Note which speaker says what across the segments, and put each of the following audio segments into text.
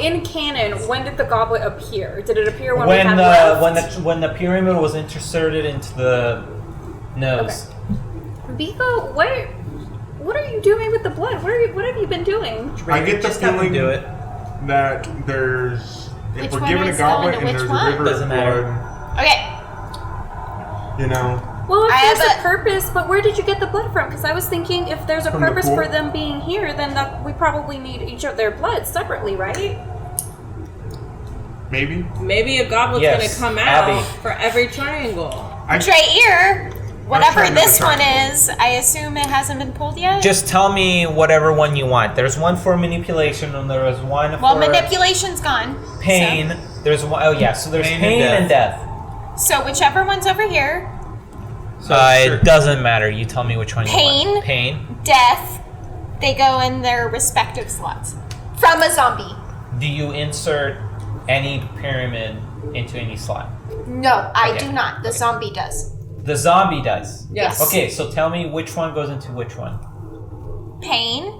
Speaker 1: in canon, when did the goblet appear? Did it appear when we had left?
Speaker 2: When the pyramid was inserted into the nose.
Speaker 1: Okay. Biko, what are you doing with the blood? What have you been doing?
Speaker 3: I get the feeling
Speaker 2: do it.
Speaker 3: that there's...
Speaker 4: Which
Speaker 3: If we're
Speaker 4: one
Speaker 3: given a
Speaker 4: is
Speaker 3: goblet
Speaker 4: going
Speaker 3: and
Speaker 4: to
Speaker 3: there's
Speaker 4: which
Speaker 3: a
Speaker 4: one?
Speaker 3: river
Speaker 2: Doesn't
Speaker 3: of
Speaker 2: matter.
Speaker 3: blood,
Speaker 4: Okay.
Speaker 3: you know...
Speaker 1: Well, if
Speaker 4: I
Speaker 1: there's
Speaker 4: have
Speaker 1: a purpose, but where did you get the blood from? Because I was thinking if there's a
Speaker 3: From the
Speaker 1: purpose
Speaker 3: pool?
Speaker 1: for them being here, then we probably need each of their blood separately, right?
Speaker 3: Maybe?
Speaker 5: Maybe a goblet's
Speaker 2: Yes,
Speaker 5: gonna come out
Speaker 2: Abby.
Speaker 5: for every triangle.
Speaker 4: Draeer, whatever
Speaker 3: trying to
Speaker 4: this one
Speaker 3: decide.
Speaker 4: is, I assume it hasn't been pulled yet?
Speaker 2: Just tell me whatever one you want. There's one for manipulation, and there was one
Speaker 4: well,
Speaker 2: for
Speaker 4: manipulation's gone.
Speaker 2: pain. There's one. Oh yeah, so there's
Speaker 6: Pain
Speaker 2: pain,
Speaker 6: and
Speaker 2: and death.
Speaker 4: So whichever one's over here,
Speaker 2: It doesn't matter. You tell me which one you
Speaker 4: Pain.
Speaker 2: want. Pain.
Speaker 4: death, they go in their respective slots. From a zombie.
Speaker 2: Do you insert any pyramid into any slot?
Speaker 4: No, I
Speaker 2: Okay.
Speaker 4: do not. The zombie does.
Speaker 2: The zombie does.
Speaker 4: Yes.
Speaker 2: Okay, so tell me which one goes into which one.
Speaker 4: Pain,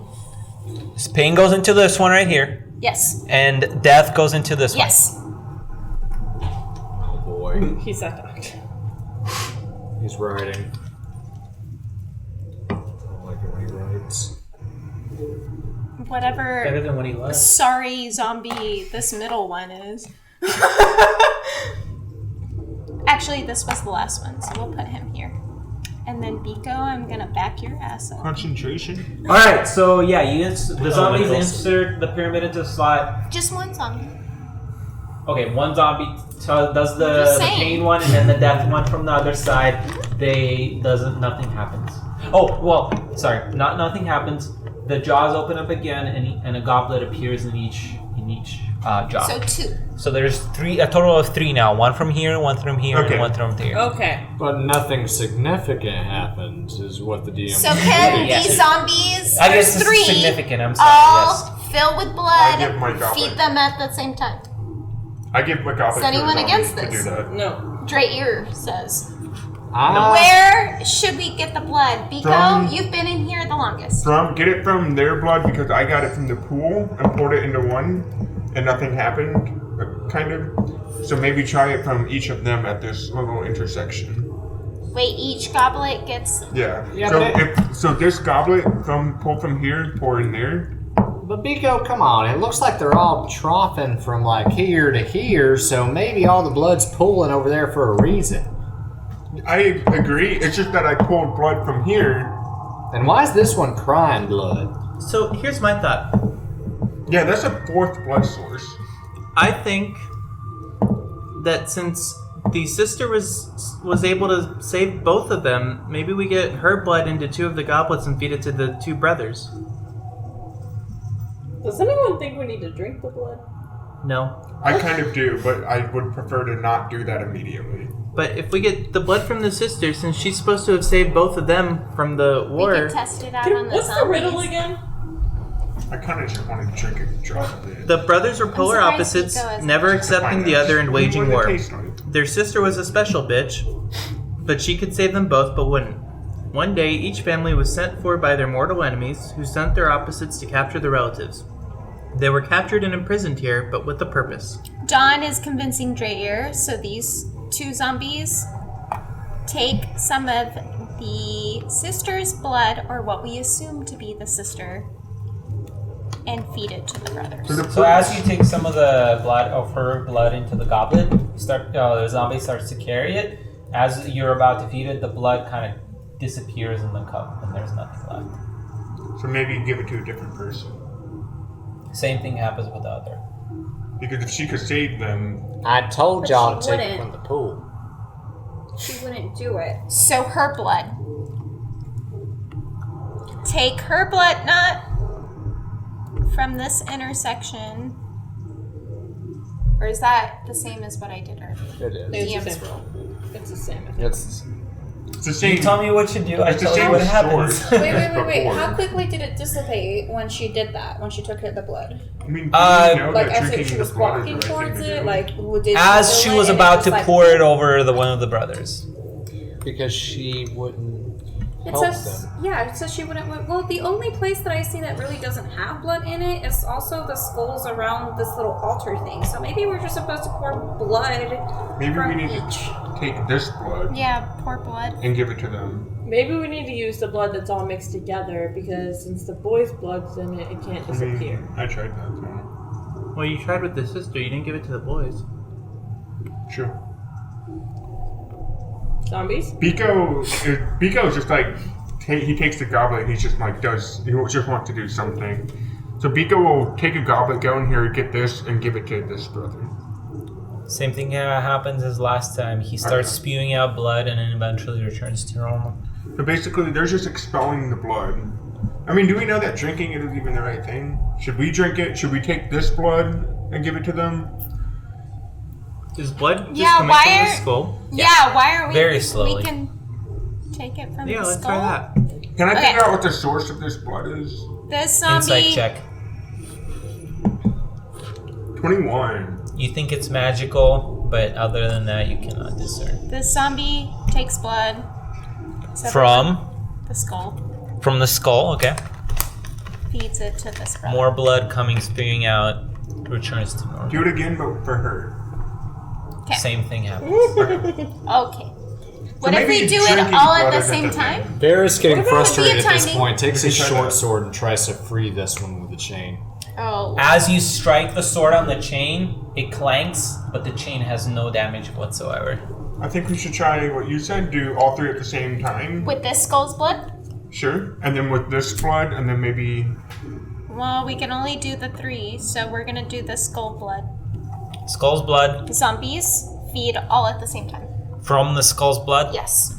Speaker 2: This pain goes into this one right here,
Speaker 4: yes.
Speaker 2: and death goes into this
Speaker 4: Yes.
Speaker 6: Oh boy.
Speaker 5: He's that doctor.
Speaker 6: He's writing. I don't like it when he writes.
Speaker 2: one.
Speaker 4: Whatever.
Speaker 2: Better than what he loves.
Speaker 4: Sorry, zombie, this middle one is. Actually, this was the last one, so we'll put him here. And then Biko, I'm gonna back your ass up.
Speaker 3: Concentration?
Speaker 2: All right, so yeah, the zombies
Speaker 6: Nichols.
Speaker 2: insert the pyramid into the slot.
Speaker 4: Just one zombie.
Speaker 2: Okay, one zombie does
Speaker 4: I'm
Speaker 2: the
Speaker 4: just
Speaker 2: pain
Speaker 4: saying.
Speaker 2: one, and then the death one from the other side. Nothing happens. Oh well, sorry, nothing happens. The jaws open up again, and a goblet appears in each jaw.
Speaker 4: So 2.
Speaker 2: So there's a total of 3 now. One from here, one from here,
Speaker 3: Okay.
Speaker 2: and one from here.
Speaker 5: Okay.
Speaker 6: But nothing significant happens, is what the DM.
Speaker 4: So can
Speaker 2: Yes.
Speaker 4: these zombies,
Speaker 2: I
Speaker 4: there's
Speaker 2: guess this is
Speaker 4: 3,
Speaker 2: significant. I'm sorry.
Speaker 4: all
Speaker 2: Yes.
Speaker 4: fill with
Speaker 3: I give my
Speaker 4: blood,
Speaker 3: goblet.
Speaker 4: feed them at the same time?
Speaker 3: I give my goblet
Speaker 4: Is
Speaker 3: to a
Speaker 4: anyone
Speaker 3: zombie
Speaker 4: against
Speaker 3: to
Speaker 4: this?
Speaker 3: do that.
Speaker 5: No.
Speaker 4: Draeer says.
Speaker 6: Ah,
Speaker 4: Where should we get the blood? Biko,
Speaker 3: From-
Speaker 4: you've been in here the longest.
Speaker 3: Get it from their blood because I got it from the pool and poured it into one and nothing happened, kind of. So maybe try it from each of them at this little intersection.
Speaker 4: Wait, each goblet gets...
Speaker 3: Yeah.
Speaker 6: Yeah,
Speaker 3: so
Speaker 6: but
Speaker 3: this goblet pull from here, pour in there.
Speaker 6: but Biko, come on. It looks like they're all troughing from like here to here, so maybe all the blood's pooling over there for a reason.
Speaker 3: I agree. It's just that I pulled blood from here.
Speaker 6: And why is this one crying blood?
Speaker 7: So here's my thought.
Speaker 3: Yeah, that's a 4th blood source.
Speaker 7: I think that since the sister was able to save both of them, maybe we get her blood into 2 of the goblets and feed it to the 2 brothers.
Speaker 5: Does anyone think we need to drink the blood?
Speaker 7: No.
Speaker 3: I kind of do, but I would prefer to not do that immediately.
Speaker 7: But if we get the blood from the sister, since she's supposed to have saved both of them from the
Speaker 4: We
Speaker 7: war,
Speaker 4: can test it out on the
Speaker 5: What's the
Speaker 4: zombies.
Speaker 5: riddle again?
Speaker 3: I kind of just want to drink a drop of it.
Speaker 7: the brothers were polar
Speaker 4: surprised
Speaker 7: opposites,
Speaker 4: Nico hasn't-
Speaker 7: never accepting the other and waging
Speaker 3: What
Speaker 7: war.
Speaker 3: does it taste like?
Speaker 7: Their sister was a special bitch, but she could save them both but wouldn't. One day, each family was sent for by their mortal enemies, who sent their opposites to capture the relatives. They were captured and imprisoned here, but with a purpose.
Speaker 4: John is convincing Draeer, so these 2 zombies take some of the sister's blood, or what we assume to be the sister, and feed it to the brothers.
Speaker 2: So as you take some of the blood of her blood into the goblet, the zombie starts to carry it. As you're about to feed it, the blood kind of disappears in the cup, and there's nothing left.
Speaker 3: So maybe give it to a different person.
Speaker 2: Same thing happens with the other.
Speaker 3: Because if she could save them,
Speaker 6: I told
Speaker 1: But
Speaker 6: y'all
Speaker 1: she
Speaker 6: to take it
Speaker 1: wouldn't.
Speaker 6: from the pool.
Speaker 1: She wouldn't do it.
Speaker 4: So her blood. Take her blood, not from this intersection. Or is that the same as what I did earlier?
Speaker 6: It is.
Speaker 5: It's
Speaker 4: DM's
Speaker 5: the same.
Speaker 4: roll.
Speaker 5: It's the same. I think.
Speaker 6: It's
Speaker 3: it's the same.
Speaker 2: You tell me what you do, I
Speaker 3: It's the
Speaker 2: tell you
Speaker 3: same
Speaker 2: what happens.
Speaker 3: source.
Speaker 1: Wait.
Speaker 3: Before.
Speaker 1: How quickly did it dissipate when she did that? When she took the blood?
Speaker 3: I mean, do you know
Speaker 1: Like
Speaker 3: that
Speaker 1: as
Speaker 3: drinking
Speaker 1: she
Speaker 3: the
Speaker 1: was
Speaker 3: blood is
Speaker 1: walking
Speaker 3: the right
Speaker 1: towards
Speaker 3: thing to
Speaker 1: it,
Speaker 3: do?
Speaker 1: like did
Speaker 2: As
Speaker 1: she
Speaker 2: she
Speaker 1: feel
Speaker 2: was
Speaker 1: it and
Speaker 2: about
Speaker 1: was
Speaker 2: to
Speaker 1: like-
Speaker 2: pour it over one of the brothers.
Speaker 6: because she wouldn't.
Speaker 1: It
Speaker 6: helps
Speaker 1: says,
Speaker 6: them.
Speaker 1: yeah, it says she wouldn't. Well, the only place that I see that really doesn't have blood in it is also the skulls around this little altar thing. So maybe we're just supposed to pour blood
Speaker 3: Maybe
Speaker 1: from
Speaker 3: we need
Speaker 1: each.
Speaker 3: to take this blood
Speaker 4: Yeah, pour blood.
Speaker 3: and give it to them.
Speaker 5: Maybe we need to use the blood that's all mixed together because since the boy's blood's in it, it can't disappear.
Speaker 3: I tried that too.
Speaker 7: Well, you tried with the sister. You didn't give it to the boys.
Speaker 3: Sure.
Speaker 5: Zombies?
Speaker 3: Biko's just like he takes the goblet and he just wants to do something. So Biko will take a goblet, go in here, get this, and give it to this brother.
Speaker 2: Same thing happens as last time. He starts spewing out blood and then eventually returns to normal.
Speaker 3: So basically, they're just expelling the blood. I mean, do we know that drinking it is even the right thing? Should we drink it? Should we take this blood and give it to them?
Speaker 7: Is blood just
Speaker 4: Yeah,
Speaker 7: coming
Speaker 4: why
Speaker 7: from the
Speaker 4: are-
Speaker 7: skull?
Speaker 4: Yeah, why aren't we?
Speaker 2: Very slowly.
Speaker 4: We can take it from
Speaker 7: Yeah,
Speaker 4: the
Speaker 7: let's
Speaker 4: skull.
Speaker 7: try that.
Speaker 3: Can I
Speaker 4: Okay.
Speaker 3: figure out what the source of this blood is?
Speaker 4: This zombie.
Speaker 2: Insight check.
Speaker 3: 21.
Speaker 2: You think it's magical, but other than that, you cannot discern.
Speaker 4: This zombie takes blood. except
Speaker 2: From
Speaker 4: the skull.
Speaker 2: the skull, okay.
Speaker 4: Feeds it to this brother.
Speaker 2: More blood coming spewing out, returns to normal.
Speaker 3: Do it again, but for her.
Speaker 4: Okay.
Speaker 2: Same thing happens.
Speaker 4: Okay. What if
Speaker 3: maybe
Speaker 4: we do it
Speaker 3: drinking
Speaker 4: all at
Speaker 3: blood
Speaker 4: the
Speaker 3: isn't
Speaker 4: same
Speaker 3: the
Speaker 4: time?
Speaker 3: thing.
Speaker 6: Varys getting
Speaker 4: What about
Speaker 6: frustrated
Speaker 4: the
Speaker 6: at this
Speaker 4: timing?
Speaker 6: point, takes
Speaker 3: We
Speaker 6: his
Speaker 3: can try
Speaker 6: short
Speaker 3: that.
Speaker 6: sword and tries to free this one with the chain.
Speaker 4: Oh.
Speaker 2: As you strike the sword on the chain, it clanks, but the chain has no damage whatsoever.
Speaker 3: I think we should try what you said, do all three at the same time.
Speaker 4: With this skull's blood?
Speaker 3: Sure. And then with this blood, and then maybe...
Speaker 4: Well, we can only do the 3, so we're gonna do the skull blood.
Speaker 2: Skull's blood,
Speaker 4: Zombies feed all at the same time.
Speaker 2: from the skull's blood.
Speaker 4: Yes.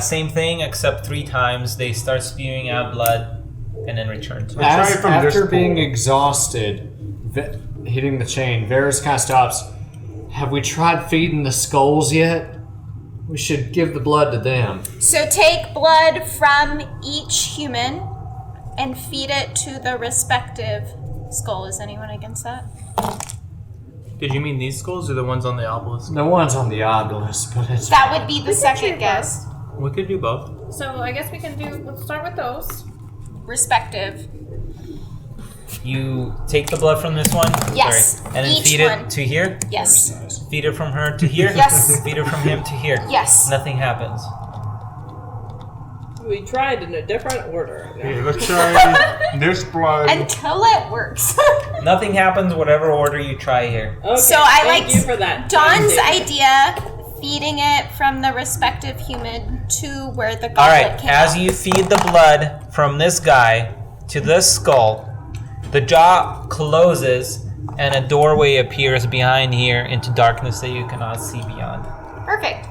Speaker 2: Same thing, except 3 times they start spewing out blood and then return to it.
Speaker 3: try it from this
Speaker 6: After being
Speaker 3: pool.
Speaker 6: exhausted, hitting the chain, Varys kind of stops. Have we tried feeding the skulls yet? We should give the blood to them.
Speaker 4: So take blood from each human and feed it to the respective skull. Is anyone against that?
Speaker 7: Did you mean these skulls or the ones on the obelisk?
Speaker 6: The one's on the obelisk, but it's
Speaker 4: That would be the second guess.
Speaker 7: We could do both.
Speaker 1: So I guess we can do. Let's start with those.
Speaker 4: Respective.
Speaker 2: You take the blood from this one,
Speaker 4: Yes,
Speaker 2: sorry, and then
Speaker 4: each
Speaker 2: feed
Speaker 4: one.
Speaker 2: it to here.
Speaker 4: Yes.
Speaker 2: Feed it from her to here.
Speaker 4: Yes.
Speaker 2: Feed it from him to here.
Speaker 4: Yes.
Speaker 2: Nothing happens.
Speaker 5: We tried in a different order.
Speaker 3: Okay, let's try this blood.
Speaker 4: Until it works.
Speaker 2: Nothing happens, whatever order you try here.
Speaker 5: Okay,
Speaker 4: So I
Speaker 5: thank
Speaker 4: like
Speaker 5: you for that.
Speaker 4: Dawn's
Speaker 5: Thank you.
Speaker 4: idea, feeding it from the respective human to where the goblet
Speaker 2: Alright,
Speaker 4: came
Speaker 2: as
Speaker 4: out.
Speaker 2: you feed the blood from this guy to this skull, the jaw closes and a doorway appears behind here into darkness that you cannot see beyond.
Speaker 4: Perfect.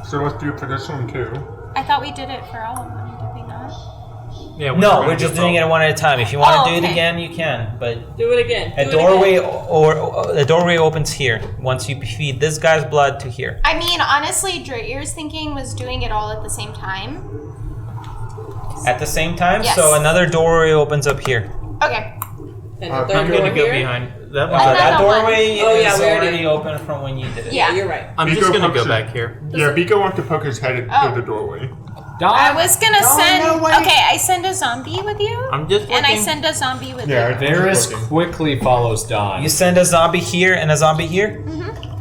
Speaker 3: So let's do it for this one too.
Speaker 4: I thought we did it for all of them, did we not?
Speaker 7: Yeah.
Speaker 2: No, we're just doing it one at a time. If you want to
Speaker 4: Oh,
Speaker 2: do it
Speaker 4: okay.
Speaker 2: again, you can. But
Speaker 5: Do it again.
Speaker 2: a
Speaker 5: Do it
Speaker 2: doorway
Speaker 5: again.
Speaker 2: or the doorway opens here. Once you feed this guy's blood to here.
Speaker 4: I mean, honestly, Draeer's thinking was doing it all at the same time.
Speaker 2: At the same time,
Speaker 4: Yes.
Speaker 2: so another doorway opens up here.
Speaker 4: Okay.
Speaker 5: And
Speaker 3: I'm
Speaker 5: the third
Speaker 7: I'm
Speaker 5: door
Speaker 7: gonna go
Speaker 5: here.
Speaker 7: behind. That
Speaker 2: Uh,
Speaker 7: one's
Speaker 4: Another
Speaker 2: that
Speaker 4: one.
Speaker 2: doorway
Speaker 5: Oh, yeah,
Speaker 2: is
Speaker 5: we already-
Speaker 2: already open from when you did it.
Speaker 4: Yeah.
Speaker 5: You're right.
Speaker 7: I'm
Speaker 3: Biko
Speaker 7: just gonna
Speaker 3: pokes
Speaker 7: go
Speaker 3: it.
Speaker 7: back here.
Speaker 3: Yeah, Biko wants to poke his head
Speaker 4: Oh.
Speaker 3: through the doorway.
Speaker 4: I was gonna
Speaker 6: Dawn,
Speaker 4: send.
Speaker 6: no, wait.
Speaker 4: Okay, I send a zombie with you,
Speaker 7: I'm just
Speaker 4: and I
Speaker 7: looking.
Speaker 4: send a zombie with
Speaker 3: Yeah,
Speaker 4: you.
Speaker 6: Varys quickly follows Dawn.
Speaker 2: You send a zombie here and a zombie here.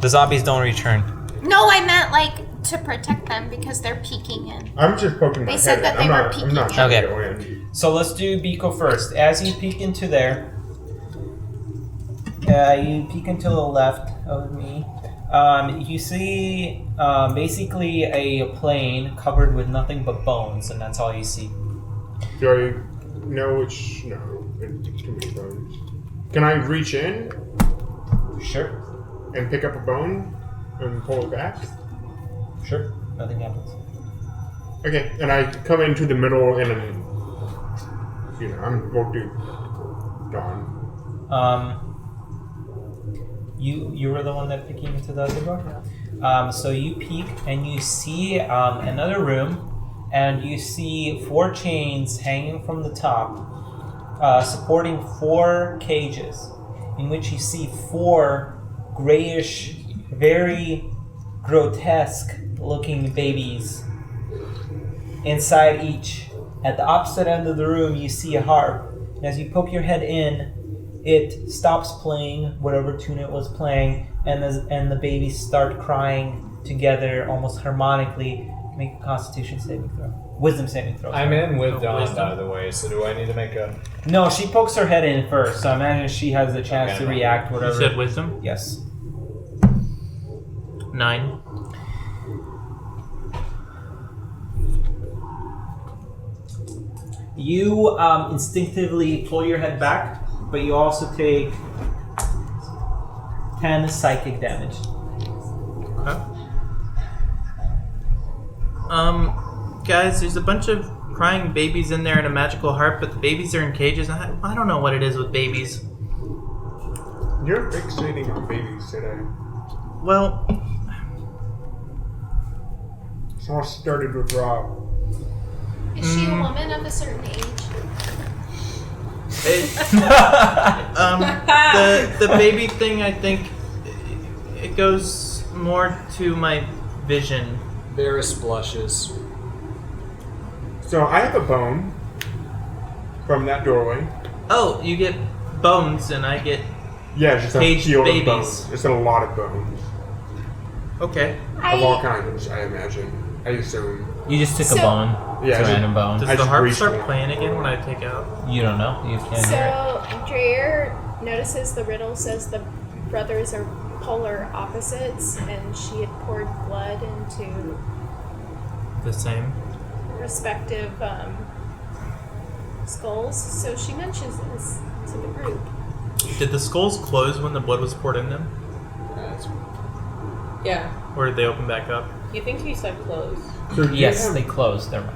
Speaker 2: The zombies don't return.
Speaker 4: No, I meant like to protect them because they're peeking in.
Speaker 3: I'm just poking my
Speaker 4: They
Speaker 3: head
Speaker 4: said
Speaker 3: in.
Speaker 4: that they
Speaker 3: I'm
Speaker 4: were
Speaker 3: not,
Speaker 4: peeking.
Speaker 3: I'm not trying
Speaker 2: Okay.
Speaker 3: to go in.
Speaker 2: So let's do Biko first. As you peek into there, you peek into the left of me. You see basically a plane covered with nothing but bones, and that's all you see.
Speaker 3: Do I know which... No, it's too many bones. Can I reach in
Speaker 2: Sure,
Speaker 3: and pick up a bone and pull it back?
Speaker 2: sure. Nothing happens.
Speaker 3: Okay, and I come into the middle and then... we'll do Dawn.
Speaker 2: You were the one that came into the other door. So you peek and you see another room, and you see 4 chains hanging from the top, supporting 4 cages, in which you see 4 grayish, very grotesque-looking babies Inside each, at the opposite end of the room, you see a harp. And as you poke your head in, it stops playing whatever tune it was playing, and the babies start crying together, almost harmonically. Make a Constitution saving throw. Wisdom saving throw.
Speaker 6: I'm in with Dawn,
Speaker 7: wisdom.
Speaker 6: by the way, so do I need to make a...
Speaker 2: No, she pokes her head in first, so I imagine she has the chance
Speaker 6: Okay.
Speaker 2: to react,
Speaker 7: You
Speaker 2: whatever.
Speaker 7: said wisdom?
Speaker 2: Yes.
Speaker 7: 9.
Speaker 2: You instinctively pull your head back, but you also take 10 psychic damage.
Speaker 7: Okay. Guys, there's a bunch of crying babies in there and a magical harp, but the babies are in cages. I don't know what it is with babies.
Speaker 3: You're fixating on babies today.
Speaker 7: Well,
Speaker 3: It all started with Rob.
Speaker 4: Is she a woman of a certain age?
Speaker 7: the baby thing, I think, it goes more to my vision.
Speaker 6: Varys blushes.
Speaker 3: So I have a bone from that doorway.
Speaker 7: Oh, you get bones and I get...
Speaker 3: Yeah, just a
Speaker 7: Caged
Speaker 3: field
Speaker 7: babies.
Speaker 3: of bones. It's a lot of bones.
Speaker 7: Okay.
Speaker 3: Of all kinds, I imagine. I assume.
Speaker 2: You just took
Speaker 4: So-
Speaker 2: a bone.
Speaker 3: Yeah,
Speaker 2: It's a random bone.
Speaker 7: Does
Speaker 3: I
Speaker 7: the
Speaker 3: just
Speaker 7: harp
Speaker 3: reached
Speaker 7: start
Speaker 3: one.
Speaker 7: playing again when I take out?
Speaker 2: You don't know. You can't hear it.
Speaker 4: So Dreyer notices the riddle says the brothers are polar opposites, and she had poured blood into
Speaker 7: The same.
Speaker 4: respective skulls. So she mentions this to the group.
Speaker 7: Did the skulls close when the blood was poured in them?
Speaker 5: Yeah.
Speaker 7: Or did they open back up?
Speaker 5: You think he said close?
Speaker 3: So you
Speaker 2: Yes,
Speaker 3: have-
Speaker 2: they closed their mouths.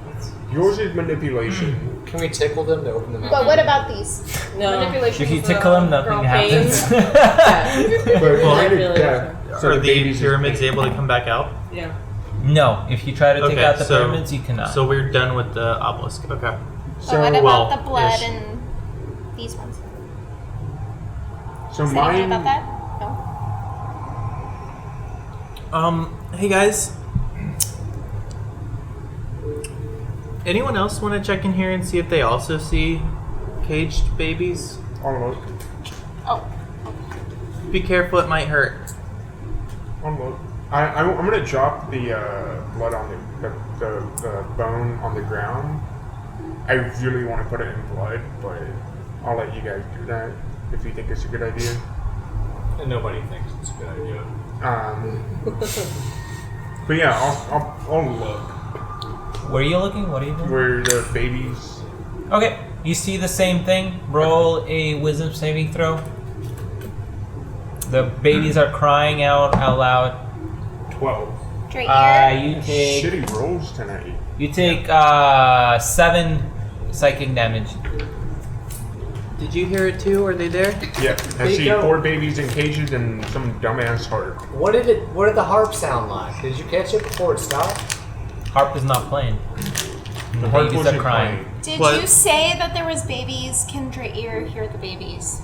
Speaker 3: Yours is manipulation.
Speaker 6: Can we tickle them to open them up?
Speaker 4: But what about these?
Speaker 5: No.
Speaker 1: Manipulation.
Speaker 2: If you
Speaker 1: is,
Speaker 2: tickle them,
Speaker 1: girl
Speaker 2: nothing
Speaker 1: pains.
Speaker 2: happens.
Speaker 5: Yeah.
Speaker 3: But
Speaker 7: Well,
Speaker 3: so
Speaker 7: Are
Speaker 3: the
Speaker 7: the
Speaker 3: babies
Speaker 7: pyramids able to come back out?
Speaker 5: Yeah.
Speaker 2: No, if you try to take
Speaker 7: Okay,
Speaker 2: out the
Speaker 7: so-
Speaker 2: pyramids, you cannot.
Speaker 7: So we're done with the obelisk. Okay.
Speaker 3: So,
Speaker 4: But what about
Speaker 7: well,
Speaker 4: the blood
Speaker 7: ish.
Speaker 4: and these ones?
Speaker 3: so
Speaker 4: Say anything
Speaker 3: mine.
Speaker 4: about that? No.
Speaker 7: Hey guys. Anyone else want to check in here and see if they also see caged babies?
Speaker 3: I'll look.
Speaker 4: Oh.
Speaker 7: Be careful, it might hurt.
Speaker 3: I'll look. I'm gonna drop the blood on the bone on the ground. I really want to put it in blood, but I'll let you guys do that if you think it's a good idea.
Speaker 6: And nobody thinks it's a good idea.
Speaker 3: But yeah, I'll look
Speaker 2: Where are you looking? What are you doing?
Speaker 3: where the babies.
Speaker 2: Okay, you see the same thing. Roll a wisdom saving throw. The babies are crying out loud.
Speaker 3: 12.
Speaker 4: Dreyer.
Speaker 2: You take
Speaker 3: Shitty rolls tonight.
Speaker 2: 7 psychic damage.
Speaker 7: Did you hear it too? Are they there?
Speaker 3: Yeah, I
Speaker 6: you
Speaker 3: see
Speaker 6: go.
Speaker 3: 4 babies in cages and some dumbass harp.
Speaker 6: What did the harp sound like? Did you catch it before it stopped?
Speaker 2: Harp is not playing. And the
Speaker 3: harp
Speaker 2: babies are
Speaker 3: wasn't
Speaker 2: crying.
Speaker 3: playing.
Speaker 4: Did
Speaker 7: What?
Speaker 4: you say that there was babies? Can Dreyer hear the babies?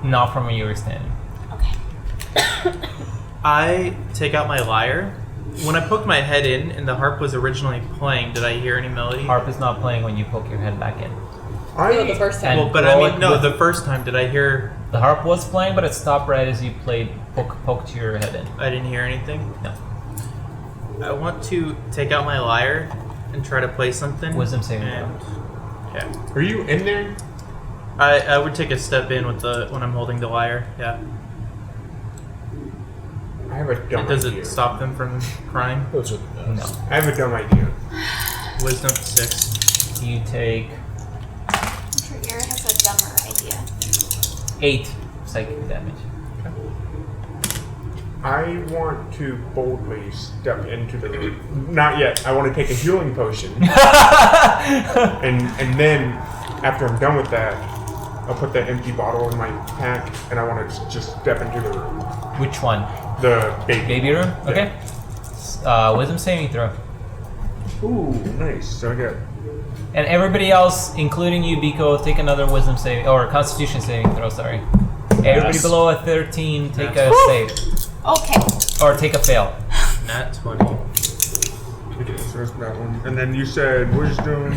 Speaker 2: Not from where you were standing.
Speaker 4: Okay.
Speaker 7: I take out my lyre. When I poked my head in and the harp was originally playing, did I hear any melody?
Speaker 2: Harp is not playing when you poke your head back in.
Speaker 5: No, the first time.
Speaker 7: Well, but
Speaker 2: roll
Speaker 7: I
Speaker 2: it
Speaker 7: mean, no,
Speaker 2: with-
Speaker 7: the first time, did I hear...
Speaker 2: The harp was playing, but it stopped right as you poked your head in.
Speaker 7: I didn't hear anything?
Speaker 2: No.
Speaker 7: I want to take out my lyre and try to play something.
Speaker 2: Wisdom saving
Speaker 7: and, Okay.
Speaker 3: Are you in there?
Speaker 7: I would take a step in with when I'm holding the lyre, yeah.
Speaker 3: I have a dumb
Speaker 7: Does
Speaker 3: idea.
Speaker 7: it stop them from crying?
Speaker 6: Those are the
Speaker 2: No.
Speaker 6: best.
Speaker 3: I have a dumb idea.
Speaker 7: Wisdom 6.
Speaker 2: You take
Speaker 4: Dreyer has a dumber idea.
Speaker 2: 8 psychic damage.
Speaker 3: I want to boldly step into the room. Not yet. I want to take a healing potion. and then, after I'm done with that, I'll put that empty bottle in my pack and I want to just step into the room.
Speaker 2: Which one?
Speaker 3: The baby.
Speaker 2: Baby room?
Speaker 3: Yeah.
Speaker 2: Okay. Wisdom saving throw.
Speaker 3: Ooh, nice. So good.
Speaker 2: And everybody else, including you, Biko, take another wisdom saving or Constitution saving throw. Sorry. Everybody below a 13, take a save
Speaker 4: Okay.
Speaker 2: or take a fail.
Speaker 7: Nat 20.
Speaker 3: Okay, so There's that one. And then you said wisdom.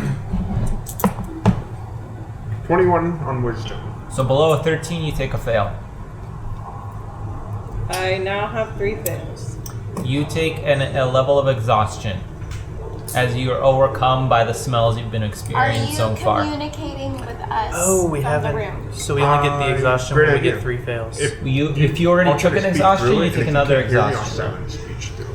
Speaker 3: 21 on wisdom.
Speaker 2: So below a 13, you take a fail.
Speaker 5: I now have 3 fails.
Speaker 2: You take a level of exhaustion as you are overcome by the smells you've been
Speaker 4: Are
Speaker 2: experiencing
Speaker 4: you
Speaker 2: so far.
Speaker 4: communicating with us
Speaker 7: Oh, we
Speaker 4: from
Speaker 7: haven't.
Speaker 4: the room?
Speaker 7: So we only get the exhaustion
Speaker 3: great
Speaker 7: when we
Speaker 3: idea.
Speaker 7: get 3 fails.
Speaker 2: If you already
Speaker 3: I'll try
Speaker 2: took
Speaker 3: to
Speaker 2: an
Speaker 3: speak
Speaker 2: exhaustion,
Speaker 3: through
Speaker 2: you
Speaker 3: it, and
Speaker 2: take
Speaker 3: if
Speaker 2: another
Speaker 3: can't hear me, I'll
Speaker 2: exhaustion.
Speaker 3: silent speech through it.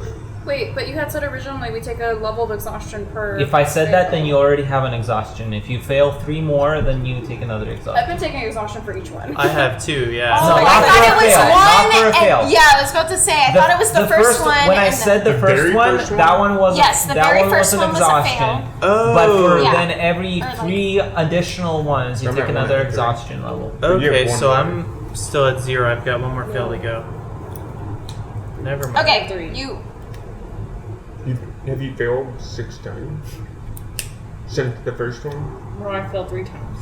Speaker 1: Wait, but you had said originally we take a level of exhaustion per.
Speaker 2: If I said that, then
Speaker 1: fail.
Speaker 2: you already have an exhaustion. If you fail 3 more, then you take another
Speaker 1: I've
Speaker 2: exhaustion.
Speaker 1: been taking exhaustion for each one.
Speaker 7: I have 2, yeah.
Speaker 2: No,
Speaker 4: I
Speaker 2: not
Speaker 4: thought
Speaker 2: for
Speaker 4: it
Speaker 2: a
Speaker 4: was
Speaker 2: fail,
Speaker 4: one.
Speaker 2: not for a fail.
Speaker 4: And, yeah, I was about to say. I thought it was the first one.
Speaker 2: When I
Speaker 4: and
Speaker 2: said the
Speaker 3: The
Speaker 2: first
Speaker 3: very
Speaker 2: one,
Speaker 3: first one?
Speaker 2: that one was
Speaker 4: Yes, the
Speaker 2: that
Speaker 4: very
Speaker 2: one
Speaker 4: first
Speaker 2: was an
Speaker 4: one was a
Speaker 2: exhaustion.
Speaker 4: fail.
Speaker 7: Oh.
Speaker 2: But for
Speaker 4: Yeah.
Speaker 2: then every
Speaker 4: Or like-
Speaker 2: 3 additional ones, you
Speaker 3: I'm
Speaker 2: take
Speaker 3: at one
Speaker 2: another
Speaker 3: and three.
Speaker 2: exhaustion level.
Speaker 7: Okay,
Speaker 3: You have
Speaker 7: so
Speaker 3: one
Speaker 7: I'm still at 0. I've got 1 more fail to go. Never mind.
Speaker 4: Okay,
Speaker 5: 3.
Speaker 4: you.
Speaker 3: Have you failed 6 times? Since the first one?
Speaker 5: No, I failed 3 times.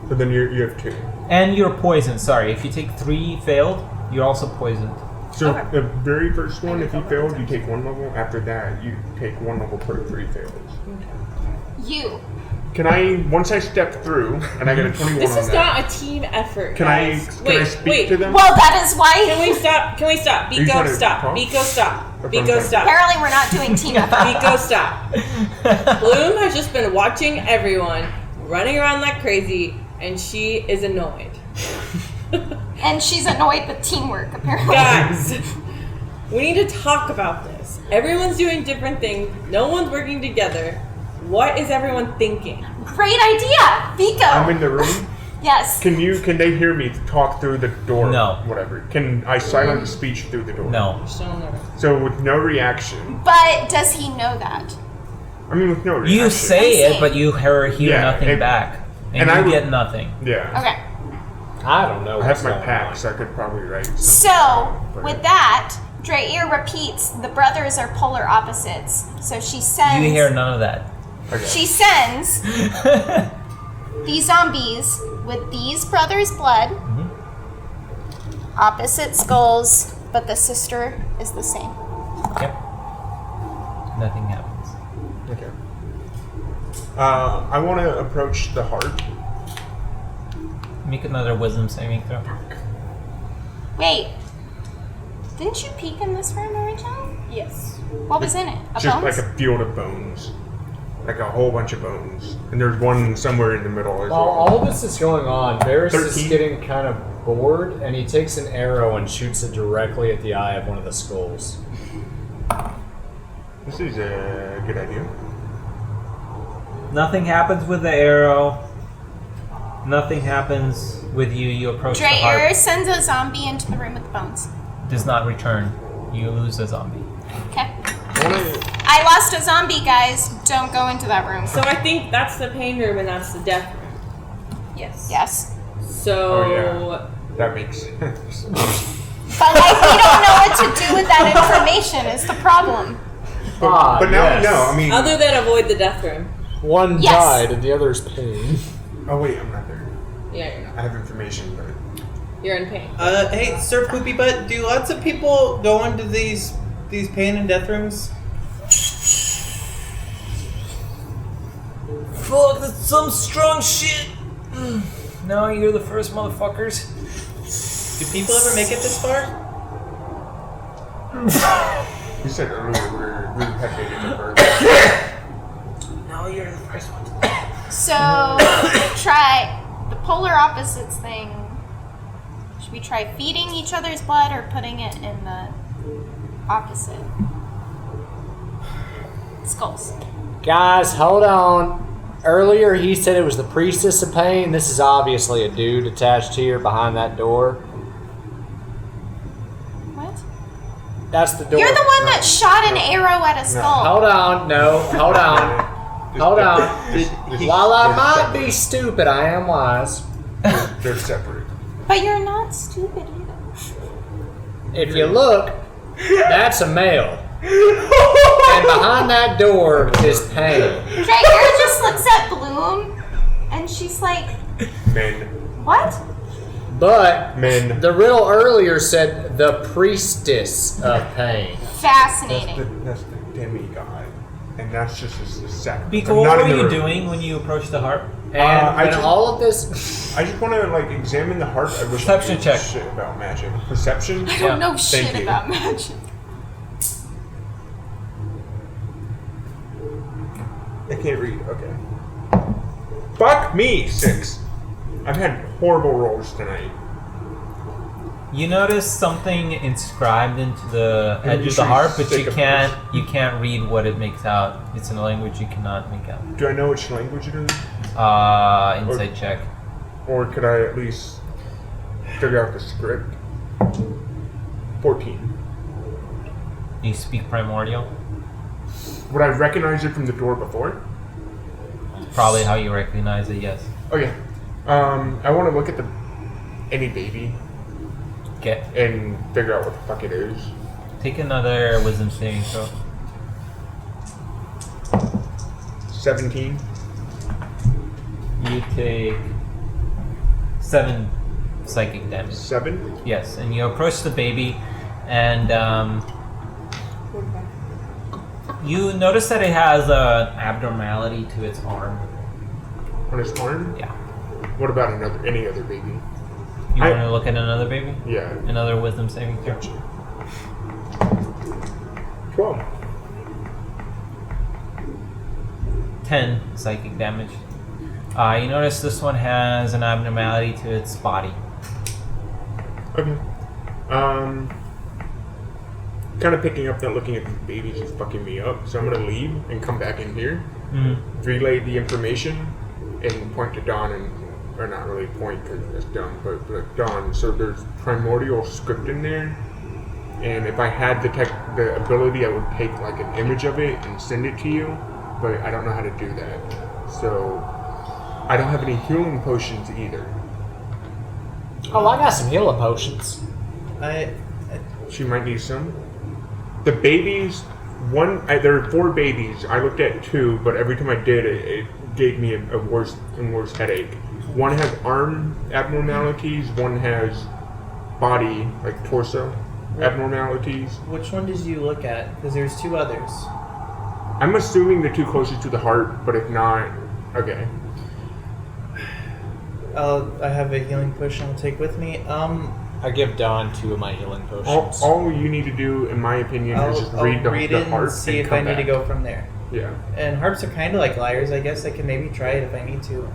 Speaker 3: But then you have 2.
Speaker 2: And you're poisoned. Sorry, if you take 3 failed, you're also poisoned.
Speaker 3: So
Speaker 1: Okay.
Speaker 3: the very first one, if you failed, you take 1 level. After that, you take 1 level per 3 fails.
Speaker 4: You.
Speaker 3: Can I, once I step through, and I get a 21
Speaker 5: This
Speaker 3: on
Speaker 5: is
Speaker 3: that,
Speaker 5: not a team effort.
Speaker 3: can
Speaker 5: guys.
Speaker 3: I speak to them?
Speaker 4: Well, that is why.
Speaker 5: Can we stop? Can we stop?
Speaker 3: you trying
Speaker 5: Biko,
Speaker 3: to
Speaker 5: stop.
Speaker 3: talk?
Speaker 5: Biko, stop.
Speaker 3: That's what I'm
Speaker 5: Biko,
Speaker 3: saying.
Speaker 5: stop.
Speaker 4: Apparently, we're not doing team effort.
Speaker 5: Biko, stop. Bloom has just been watching everyone running around like crazy, and she is annoyed.
Speaker 4: And she's annoyed with teamwork, apparently.
Speaker 5: Guys, we need to talk about this. Everyone's doing different things. No one's working together. What is everyone thinking?
Speaker 4: Great idea, Biko.
Speaker 3: I'm in the room.
Speaker 4: Yes.
Speaker 3: Can they hear me talk through the door?
Speaker 2: No.
Speaker 3: Whatever. Can I silent speech through the door?
Speaker 2: No.
Speaker 5: Still never.
Speaker 3: So with no reaction.
Speaker 4: But does he know that?
Speaker 3: I mean, with no reaction.
Speaker 2: You say
Speaker 4: I'm
Speaker 2: it, but you hear
Speaker 3: Yeah,
Speaker 2: nothing
Speaker 3: and-
Speaker 2: back. And
Speaker 3: and
Speaker 2: you
Speaker 3: I would-
Speaker 2: get nothing.
Speaker 3: Yeah.
Speaker 4: Okay.
Speaker 6: I don't know.
Speaker 3: I have
Speaker 6: what's
Speaker 3: my
Speaker 6: going
Speaker 3: pack,
Speaker 6: on.
Speaker 3: so I could probably write something.
Speaker 4: So,
Speaker 3: down, but-
Speaker 4: with that, Dreyer repeats the brothers are polar opposites. So she sends.
Speaker 2: You hear none of that.
Speaker 3: Okay.
Speaker 4: She sends these zombies with these brothers' blood, opposite skulls, but the sister is the same.
Speaker 2: Yep. Nothing happens.
Speaker 3: Okay. I want to approach the heart.
Speaker 2: Make another wisdom saving throw.
Speaker 4: Wait, didn't you peek in this room originally?
Speaker 5: Yes.
Speaker 4: What was in it? A
Speaker 3: Just
Speaker 4: bones?
Speaker 3: like a field of bones. Like a whole bunch of bones. And there's one somewhere in the middle as
Speaker 6: While
Speaker 3: well.
Speaker 6: all this is going on, Varys is
Speaker 3: 13.
Speaker 6: getting kind of bored, and he takes an arrow and shoots it directly at the eye of one of the skulls.
Speaker 3: This is a good idea.
Speaker 2: Nothing happens with the arrow. Nothing happens with you. You approach the
Speaker 4: Dreyer
Speaker 2: heart.
Speaker 4: sends a zombie into the room with the bones.
Speaker 2: Does not return. You lose a zombie.
Speaker 4: Okay.
Speaker 3: I wanna,
Speaker 4: I lost a zombie, guys. Don't go into that room.
Speaker 5: So I think that's the pain room and that's the death room.
Speaker 1: Yes.
Speaker 4: Yes.
Speaker 5: So
Speaker 3: that makes sense.
Speaker 4: But like we don't know what to do with that information is the problem.
Speaker 3: But now we know. I mean,
Speaker 5: other than avoid the death room.
Speaker 6: One
Speaker 4: Yes.
Speaker 6: died, and the other's pain.
Speaker 3: oh wait, I'm not there.
Speaker 5: Yeah, you're
Speaker 3: I
Speaker 5: not.
Speaker 3: have information, but
Speaker 5: You're in pain.
Speaker 7: Hey, Sir Poopy Butt, do lots of people go into these pain and death rooms?
Speaker 2: Fuck, that's some strong shit. No, you're the first motherfuckers.
Speaker 7: Do people ever make it this far?
Speaker 3: you said earlier we had made it to birth.
Speaker 2: No, you're the first one.
Speaker 4: So try the polar opposites thing. Should we try feeding each other's blood or putting it in the opposite skulls?
Speaker 6: Guys, hold on. Earlier he said it was the priestess of pain. This is obviously a dude attached here behind that door.
Speaker 4: What?
Speaker 6: That's the door.
Speaker 4: You're the one that shot an arrow at a skull.
Speaker 6: Hold on, no, hold on. Hold on. While I might be stupid, I am wise.
Speaker 3: They're separate.
Speaker 4: But you're not stupid either.
Speaker 6: If you look, that's a male. And behind that door is pain.
Speaker 4: Dreyer just looks at Bloom and she's like,
Speaker 3: Men.
Speaker 4: what?
Speaker 6: But
Speaker 3: Men.
Speaker 6: the riddle earlier said the priestess of pain.
Speaker 3: That's
Speaker 4: Fascinating.
Speaker 3: the demigod. And and that's just a second.
Speaker 2: Biko, what were you doing when you approached the harp?
Speaker 6: And all of this.
Speaker 3: I just want to like examine the harp. I wish
Speaker 2: Perception
Speaker 3: I knew
Speaker 2: check.
Speaker 3: shit about magic. Perception.
Speaker 4: I don't know
Speaker 3: Thank
Speaker 4: shit
Speaker 3: you.
Speaker 4: about magic.
Speaker 3: I can't read. Okay. Fuck me. 6. I've had horrible rolls tonight.
Speaker 2: You notice something inscribed into the edge of the harp, but you can't read what it makes out. It's in a language you cannot make out.
Speaker 3: Do I know which language it is?
Speaker 2: Insight check.
Speaker 3: Or could I at least figure out the script? 14.
Speaker 2: Do you speak primordial?
Speaker 3: Would I recognize it from the door before?
Speaker 2: Probably how you recognize it, yes.
Speaker 3: Okay. I want to look at any baby
Speaker 2: Okay.
Speaker 3: and figure out what the fuck it is.
Speaker 2: Take another wisdom saving throw.
Speaker 3: 17.
Speaker 2: You take 7 psychic damage.
Speaker 3: 7.
Speaker 2: Yes, and you approach the baby, and you notice that it has an abnormality to its arm.
Speaker 3: On his arm?
Speaker 2: Yeah.
Speaker 3: What about any other baby?
Speaker 2: You want to look at another baby?
Speaker 3: Yeah.
Speaker 2: Another wisdom saving throw.
Speaker 3: 12.
Speaker 2: 10 psychic damage. You notice this one has an abnormality to its body.
Speaker 3: Okay. Kind of picking up that looking at these babies is fucking me up, so I'm gonna leave and come back in here, relay the information, and point to Dawn or not really point because that's dumb, but Dawn. So there's primordial script in there, and if I had the ability, I would take like an image of it and send it to you, but I don't know how to do that. So I don't have any healing potions either.
Speaker 6: Oh, I got some healing potions.
Speaker 3: She might need some. The babies, there are 4 babies. I looked at 2, but every time I did, it gave me a worse and worse headache. One has arm abnormalities, one has body, like torso abnormalities.
Speaker 7: Which one did you look at? Because there's 2 others.
Speaker 3: I'm assuming the 2 closest to the heart, but if not, okay.
Speaker 7: I have a healing potion I'll take with me.
Speaker 6: I give Dawn 2 of my healing potions.
Speaker 3: All you need to do, in my opinion, is just read the
Speaker 7: it
Speaker 3: heart
Speaker 7: and see
Speaker 3: and
Speaker 7: if I
Speaker 3: come
Speaker 7: need to
Speaker 3: back.
Speaker 7: go from there.
Speaker 3: Yeah.
Speaker 7: And harps are kind of like lyres, I guess. I can maybe try it if I need to.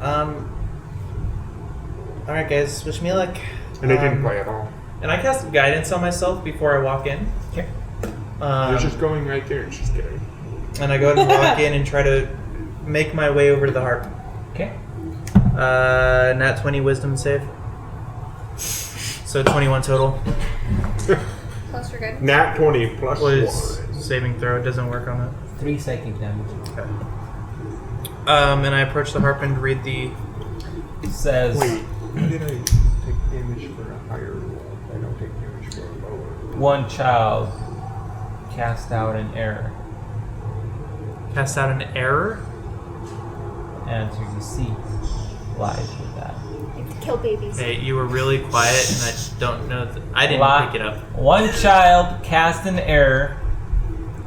Speaker 7: Alright guys, wish me luck.
Speaker 3: And they didn't play at all.
Speaker 7: And I cast guidance on myself before I walk in.
Speaker 2: Okay.
Speaker 3: They're just going right there and she's kidding.
Speaker 7: And I go ahead and walk in and try to make my way over to the harp.
Speaker 2: Okay.
Speaker 7: Nat 20 wisdom save. So 21 total.
Speaker 1: Plus your guidance.
Speaker 3: Nat 20 plus
Speaker 7: Was
Speaker 3: 1.
Speaker 7: saving throw. It doesn't work on that.
Speaker 2: 3 psychic damage.
Speaker 7: Okay. And I approach the harp and read the...
Speaker 2: It says...
Speaker 3: Wait, how did I take damage for a higher roll? I don't take damage for a lower.
Speaker 2: One child cast out an error.
Speaker 7: Cast out an error?
Speaker 2: Answer you see lies with that.
Speaker 4: Kill babies.
Speaker 7: Hey, you were really quiet and I don't know... I didn't pick it up.
Speaker 2: One child cast an error.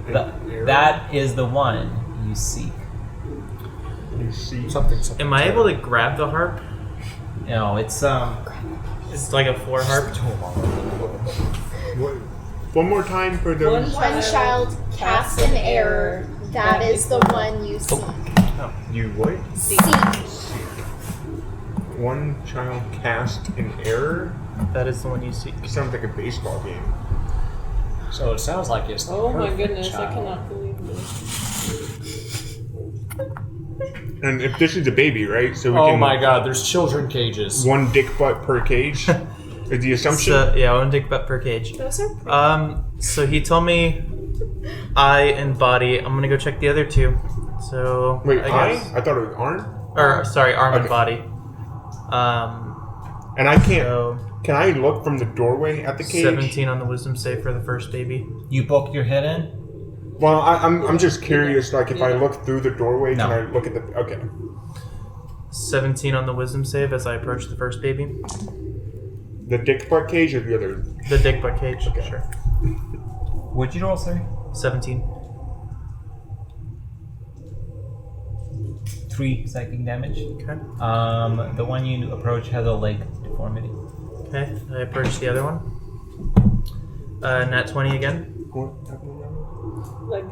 Speaker 2: That is the one you seek.
Speaker 3: You see?
Speaker 6: Something.
Speaker 7: Am I able to grab the harp?
Speaker 2: No, it's
Speaker 7: It's like a 4 harp.
Speaker 3: What? One more time for those.
Speaker 4: One child cast an error. That is the one you seek.
Speaker 3: You what?
Speaker 4: Seek.
Speaker 3: One child cast an error?
Speaker 7: That is the one you seek.
Speaker 3: Sounds like a baseball game.
Speaker 6: So it sounds like it's the
Speaker 5: Oh my
Speaker 6: perfect
Speaker 5: goodness,
Speaker 6: child.
Speaker 5: I cannot believe this.
Speaker 3: And if this is a baby, right? So we
Speaker 6: Oh
Speaker 3: can
Speaker 6: my god, there's children cages.
Speaker 3: one dick butt per cage is the assumption.
Speaker 7: So, yeah, 1 dick butt per cage.
Speaker 4: Those are
Speaker 7: So he told me eye and body. I'm gonna go check the other 2. So
Speaker 3: Wait,
Speaker 7: I guess.
Speaker 3: I thought it was arm.
Speaker 7: Or sorry, arm and
Speaker 3: Okay.
Speaker 7: body.
Speaker 3: And I can't.
Speaker 7: So
Speaker 3: Can I look from the doorway at the cage?
Speaker 7: 17 on the wisdom save for the first baby.
Speaker 2: you poke your head in.
Speaker 3: Well, I'm just curious. Like, if I look through the doorway,
Speaker 2: No.
Speaker 3: can I look at the? Okay.
Speaker 7: 17 on the wisdom save as I approach the first baby.
Speaker 3: The dick butt cage or the other?
Speaker 7: The dick butt cage. Sure.
Speaker 2: What'd you roll, sir?
Speaker 7: 17.
Speaker 2: 3 psychic damage.
Speaker 7: Okay.
Speaker 2: The one you approach has a leg deformity.
Speaker 7: Okay. I approach the other one. Nat 20 again.
Speaker 5: Like,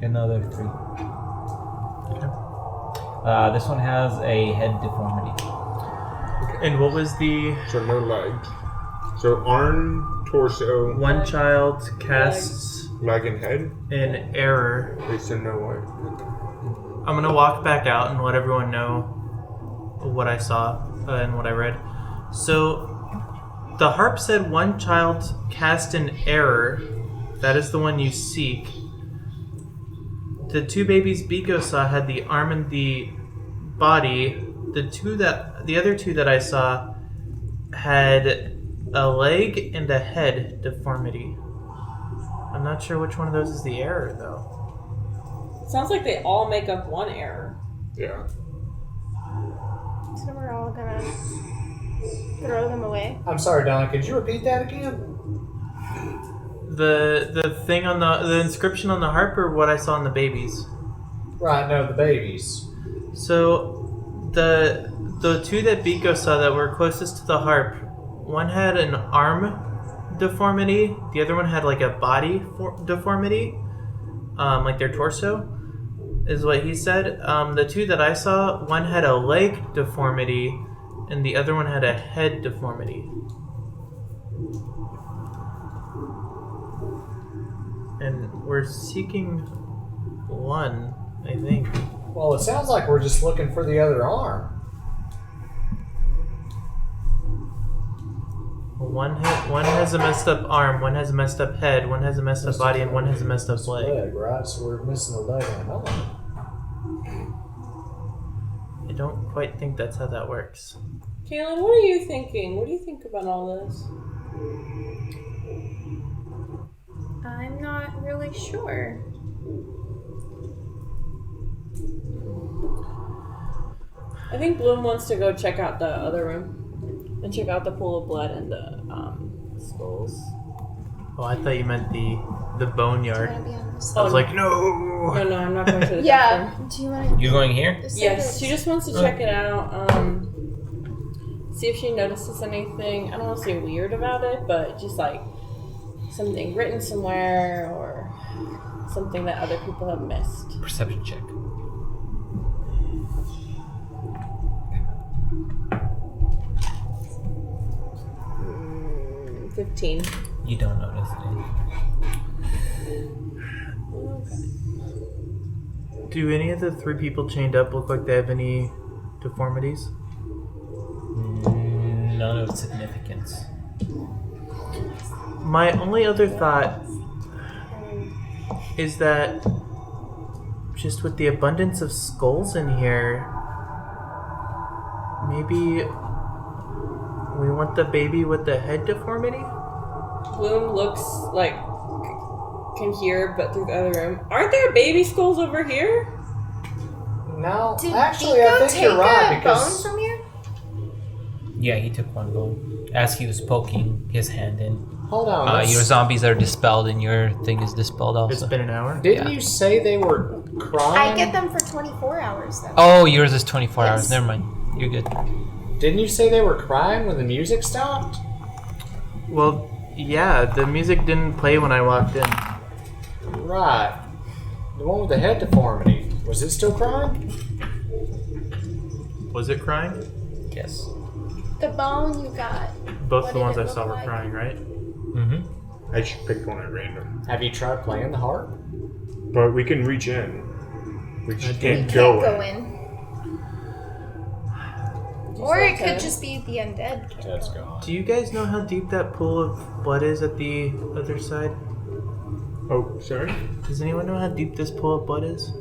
Speaker 2: Another 3.
Speaker 7: Okay.
Speaker 2: This one has a head deformity.
Speaker 7: And what was the
Speaker 3: So no legs. So arm, torso,
Speaker 7: one child casts
Speaker 3: leg, and head.
Speaker 7: an error?
Speaker 3: Wait, so no what?
Speaker 7: I'm gonna walk back out and let everyone know what I saw and what I read. So, the harp said one child cast an error. That is the one you seek. The 2 babies Biko saw had the arm and the body. The other 2 that I saw had a leg and a head deformity. I'm not sure which one of those is the error though.
Speaker 5: sounds like they all make up one error.
Speaker 3: Yeah.
Speaker 4: So we're all gonna throw them away.
Speaker 6: I'm sorry, Donna. Could you repeat that again?
Speaker 7: The thing on the inscription on the harp, or what I saw in the babies.
Speaker 6: Right. No, the babies.
Speaker 7: So the 2 that Biko saw that were closest to the harp, one had an arm deformity, the other one had like a body deformity, like their torso, is what he said. The 2 that I saw, one had a leg deformity, and the other one had a head deformity. And we're seeking one, I think.
Speaker 6: Well, it sounds like we're just looking for the other arm.
Speaker 7: One has a messed up arm, one has a messed up head, one has a messed up body, and one has a messed up leg.
Speaker 6: Right? So we're missing a leg and an arm.
Speaker 7: I don't quite think that's how that works.
Speaker 5: Kaylin, what are you thinking? What do you think about all this?
Speaker 1: I'm not really sure.
Speaker 5: I think Bloom wants to go check out the other room and check out the pool of blood and the skulls.
Speaker 7: Oh, I thought you meant the boneyard.
Speaker 4: Wanna be on this
Speaker 7: I was
Speaker 5: Oh,
Speaker 7: like, no.
Speaker 5: No, I'm not going to the
Speaker 4: Yeah.
Speaker 5: bathroom.
Speaker 4: Do you want to?
Speaker 2: You're going here?
Speaker 5: Yes, she just wants to check it out. See if she notices anything. I don't want to say weird about it, but just like something written somewhere or something that other people have missed.
Speaker 2: Perception check.
Speaker 5: Mm, 15.
Speaker 2: You don't notice anything.
Speaker 7: Do any of the 3 people chained up look like they have any deformities?
Speaker 2: None of significance.
Speaker 7: My only other thought is that just with the abundance of skulls in here, maybe we want the baby with the head deformity?
Speaker 5: Bloom looks like can hear, but through the other room. Aren't there baby skulls over here?
Speaker 6: No,
Speaker 4: Did
Speaker 6: actually,
Speaker 4: Biko
Speaker 6: I think
Speaker 4: take
Speaker 6: you're right
Speaker 4: a
Speaker 6: because
Speaker 4: bone from here?
Speaker 2: Yeah, he took one bone as he was poking his hand in.
Speaker 6: hold on.
Speaker 2: Your zombies are dispelled and your thing is dispelled
Speaker 7: It's
Speaker 2: also.
Speaker 7: been an hour.
Speaker 6: Didn't
Speaker 2: yeah.
Speaker 6: you say they were crying?
Speaker 4: I get them for 24 hours though.
Speaker 2: Oh, yours is 24 hours.
Speaker 4: Yes.
Speaker 2: Never mind. You're good.
Speaker 6: Didn't you say they were crying when the music stopped?
Speaker 7: Well, yeah, the music didn't play when I walked in.
Speaker 6: Right. The one with the head deformity. Was it still crying?
Speaker 7: Was it crying?
Speaker 2: Yes.
Speaker 4: The bone you got.
Speaker 7: Both
Speaker 4: What
Speaker 7: the
Speaker 4: did
Speaker 7: ones
Speaker 4: it
Speaker 7: I
Speaker 4: look
Speaker 7: saw were
Speaker 4: like?
Speaker 7: crying, right?
Speaker 2: Mm-hmm.
Speaker 3: I just picked one at random.
Speaker 6: Have you tried playing the harp?
Speaker 3: But we can reach in. We just
Speaker 7: You
Speaker 3: can't
Speaker 4: Can't
Speaker 3: go
Speaker 4: go
Speaker 3: in.
Speaker 4: in. Or it could just be the undead.
Speaker 6: That's gone.
Speaker 7: Do you guys know how deep that pool of blood is at the other side?
Speaker 3: Oh, sorry?
Speaker 7: Does anyone know how deep this pool of blood is?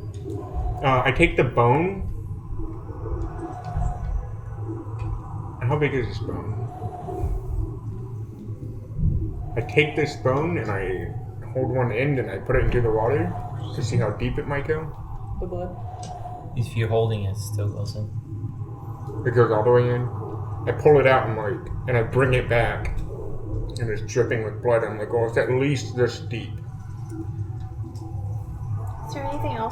Speaker 3: I take the bone. How big is this bone? I take this bone and I hold one end and I put it into the water to see how deep it might go.
Speaker 5: The blood.
Speaker 2: If you're holding it, it still goes in.
Speaker 3: It goes all the way in. I pull it out and I bring it back, and it's dripping with blood. I'm like, oh, it's at least this deep.
Speaker 4: Is there anything else